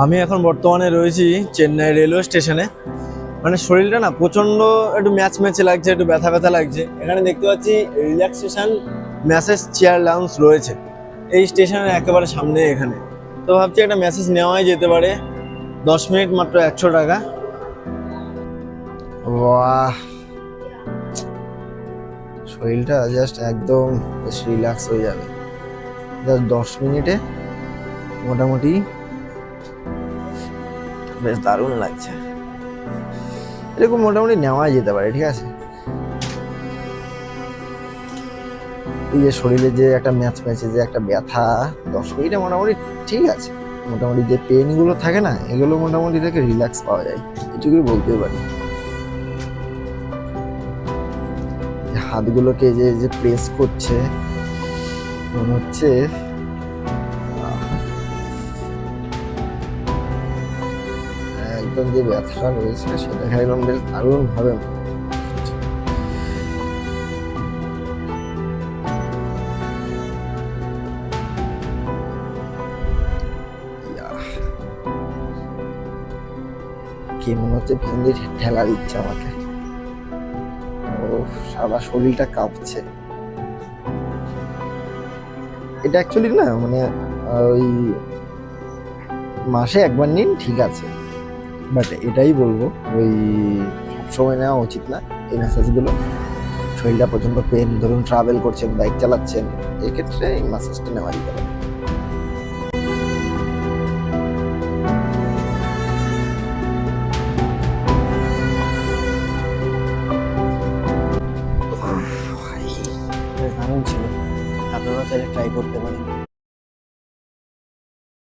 আমি এখন বর্তমানে রয়েছি চেন্নাই রেলওয়ে স্টেশনে। মানে শরীরটা না প্রচন্ড একটু ম্যাচ ম্যাচে লাগছে, একটু ব্যথা ব্যথা লাগছে। এখানে দেখতে পাচ্ছি রিল্যাক্সেশন ম্যাসেজ চেয়ার লাউঞ্জ রয়েছে এই স্টেশনের একেবারে সামনে এখানে। তো ভাবছি একটা মেসেজ নেওয়াই যেতে পারে। 10 মিনিট মাত্র 100 টাকা। বাহ, শরীরটা জাস্ট একদম বেশ রিল্যাক্স হয়ে যাবে জাস্ট 10 মিনিটে। মোটামুটি বেশ দারুণ লাগছে। এরকম মোটামুটি নেওয়া যেতে পারে, ঠিক আছে। এই যে শরীরে যে একটা ম্যাচ ম্যাচে যে একটা ব্যথা, 10 মিনিটে মোটামুটি ঠিক আছে। মোটামুটি যে পেন গুলো থাকে না, এগুলো মোটামুটি থেকে রিল্যাক্স পাওয়া যায়, এটুকুই বলতে পারি। হাতগুলোকে যে যে প্রেস করছে, মনে হচ্ছে একদম যে ব্যথাটা রয়েছে সেটা একদম বেশ দারুণ ভাবে। কি মনে হচ্ছে ভেঙে ঠেলা দিচ্ছে আমাকে। ও, সারা শরীরটা কাঁপছে। এটা অ্যাকচুয়ালি না মানে ওই মাসে একবার নিন ঠিক আছে, বাট এটাই বলবো ওই সবসময় নেওয়া উচিত না এই ম্যাসাজগুলো। শরীরটা প্রচন্ড পেন, ধরুন ট্রাভেল করছেন, বাইক চালাচ্ছেন, এক্ষেত্রে এই ম্যাসাজটা নেওয়া যেতে পারে।